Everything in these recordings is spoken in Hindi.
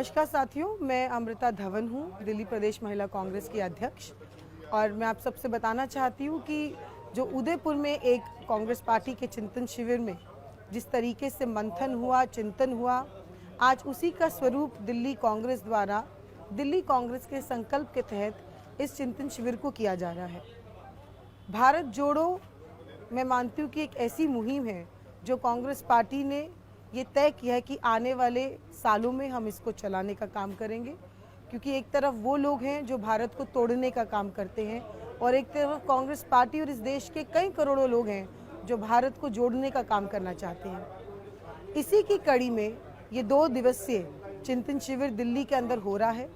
नमस्कार साथियों, मैं अमृता धवन हूँ, दिल्ली प्रदेश महिला कांग्रेस की अध्यक्ष। और मैं आप सबसे बताना चाहती हूँ कि जो उदयपुर में एक कांग्रेस पार्टी के चिंतन शिविर में जिस तरीके से मंथन हुआ, चिंतन हुआ, आज उसी का स्वरूप दिल्ली कांग्रेस द्वारा दिल्ली कांग्रेस के संकल्प के तहत इस चिंतन शिविर को किया जा रहा है। भारत जोड़ो, मैं मानती हूँ कि एक ऐसी मुहिम है जो कांग्रेस पार्टी ने ये तय किया है कि आने वाले सालों में हम इसको चलाने का काम करेंगे, क्योंकि एक तरफ वो लोग हैं जो भारत को तोड़ने का काम करते हैं और एक तरफ कांग्रेस पार्टी और इस देश के कई करोड़ों लोग हैं जो भारत को जोड़ने का काम करना चाहते हैं। इसी की कड़ी में ये 2 दिवसीय चिंतन शिविर दिल्ली के अंदर हो रहा है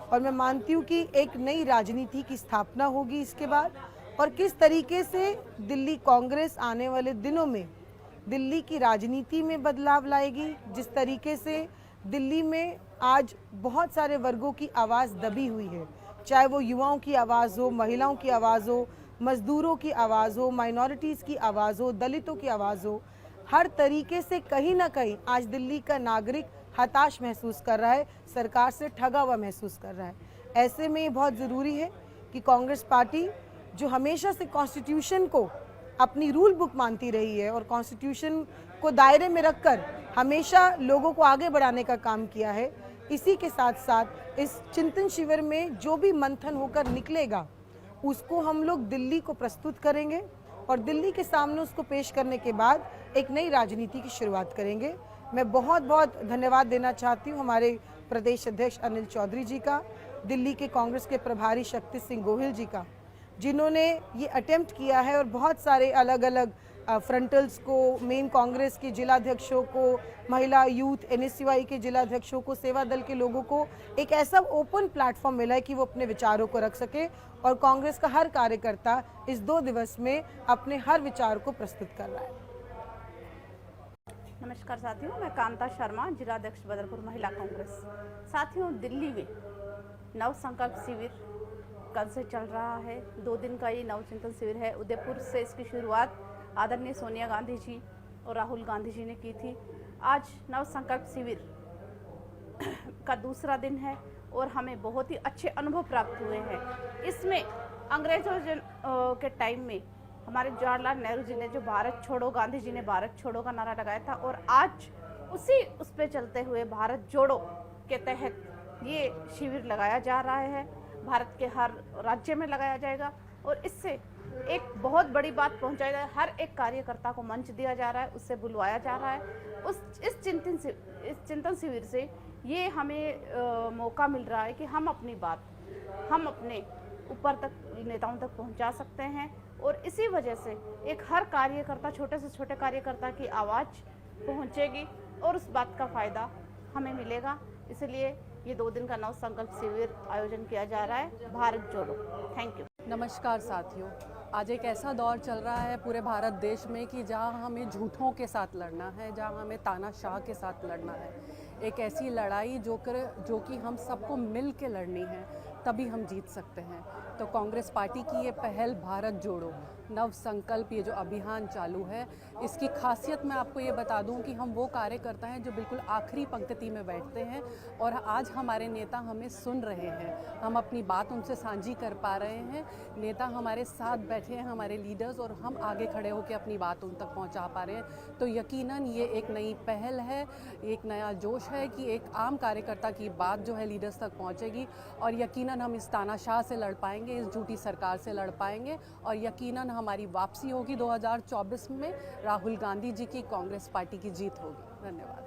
और मैं मानती हूँ कि एक नई राजनीति की स्थापना होगी इसके बाद, और किस तरीके से दिल्ली कांग्रेस आने वाले दिनों में दिल्ली की राजनीति में बदलाव लाएगी। जिस तरीके से दिल्ली में आज बहुत सारे वर्गों की आवाज़ दबी हुई है, चाहे वो युवाओं की आवाज़ हो, महिलाओं की आवाज़ हो, मजदूरों की आवाज़ हो, माइनॉरिटीज़ की आवाज़ हो, दलितों की आवाज़ हो, हर तरीके से कहीं ना कहीं आज दिल्ली का नागरिक हताश महसूस कर रहा है, सरकार से ठगा हुआ महसूस कर रहा है। ऐसे में ये बहुत ज़रूरी है कि कांग्रेस पार्टी जो हमेशा से कॉन्स्टिट्यूशन को अपनी रूल बुक मानती रही है और कॉन्स्टिट्यूशन को दायरे में रखकर हमेशा लोगों को आगे बढ़ाने का काम किया है, इसी के साथ साथ इस चिंतन शिविर में जो भी मंथन होकर निकलेगा उसको हम लोग दिल्ली को प्रस्तुत करेंगे और दिल्ली के सामने उसको पेश करने के बाद एक नई राजनीति की शुरुआत करेंगे। मैं बहुत बहुत धन्यवाद देना चाहती हूँ हमारे प्रदेश अध्यक्ष अनिल चौधरी जी का, दिल्ली के कांग्रेस के प्रभारी शक्ति सिंह गोहिल जी का, जिन्होंने ये अटेम्प्ट किया है और बहुत सारे अलग अलग फ्रंटल्स को, मेन कांग्रेस के जिलाध्यक्षों को, महिला यूथ एनएसयूआई के जिलाध्यक्षों को, सेवा दल के लोगों को एक ऐसा ओपन प्लेटफॉर्म मिला है कि वो अपने विचारों को रख सके और कांग्रेस का हर कार्यकर्ता इस 2 दिवस में अपने हर विचार को प्रस्तुत कर रहा है। नमस्कार साथियों, मैं कांता शर्मा, जिलाध्यक्ष बदरपुर महिला कांग्रेस। साथियों, दिल्ली में नव संकल्प शिविर कल से चल रहा है। 2 दिन का ये नव चिंतन शिविर है। उदयपुर से इसकी शुरुआत आदरणीय सोनिया गांधी जी और राहुल गांधी जी ने की थी। आज नव संकल्प शिविर का दूसरा दिन है और हमें बहुत ही अच्छे अनुभव प्राप्त हुए हैं। इसमें अंग्रेजों के टाइम में हमारे जवाहरलाल नेहरू जी ने जो भारत छोड़ो, गांधी जी ने भारत छोड़ो का नारा लगाया था और आज उस पे चलते हुए भारत जोड़ो के तहत ये शिविर लगाया जा रहा है। भारत के हर राज्य में लगाया जाएगा और इससे एक बहुत बड़ी बात पहुंचाई जाए। हर एक कार्यकर्ता को मंच दिया जा रहा है, उससे बुलवाया जा रहा है। इस चिंतन शिविर से ये हमें मौका मिल रहा है कि हम अपनी बात हम अपने ऊपर तक, नेताओं तक पहुंचा सकते हैं और इसी वजह से एक हर कार्यकर्ता, छोटे से छोटे कार्यकर्ता की आवाज़ पहुंचेगी और उस बात का फ़ायदा हमें मिलेगा। इसलिए ये 2 दिन का नव संकल्प शिविर आयोजन किया जा रहा है, भारत जोड़ो। Thank you. नमस्कार साथियों, आज एक ऐसा दौर चल रहा है पूरे भारत देश में कि जहां हमें झूठों के साथ लड़ना है, जहां हमें तानाशाह के साथ लड़ना है। एक ऐसी लड़ाई जो कि हम सबको मिल के लड़नी है, तभी हम जीत सकते हैं। तो कांग्रेस पार्टी की ये पहल भारत जोड़ो नव संकल्प, ये जो अभियान चालू है, इसकी खासियत मैं आपको ये बता दूं कि हम वो कार्यकर्ता हैं जो बिल्कुल आखिरी पंक्ति में बैठते हैं और आज हमारे नेता हमें सुन रहे हैं, हम अपनी बात उनसे साझी कर पा रहे हैं। नेता हमारे साथ बैठे हैं, हमारे लीडर्स, और हम आगे खड़े होकर अपनी बात उन तक पहुंचा पा रहे हैं। तो यकीनन ये एक नई पहल है, एक नया जोश है कि एक आम कार्यकर्ता की बात जो है लीडर्स तक पहुंचेगी और यकीनन हम इस तानाशाह से लड़ पाएंगे, इस झूठी सरकार से लड़ पाएंगे और यकीनन हमारी वापसी होगी 2024 में। राहुल गांधी जी की कांग्रेस पार्टी की जीत होगी। धन्यवाद।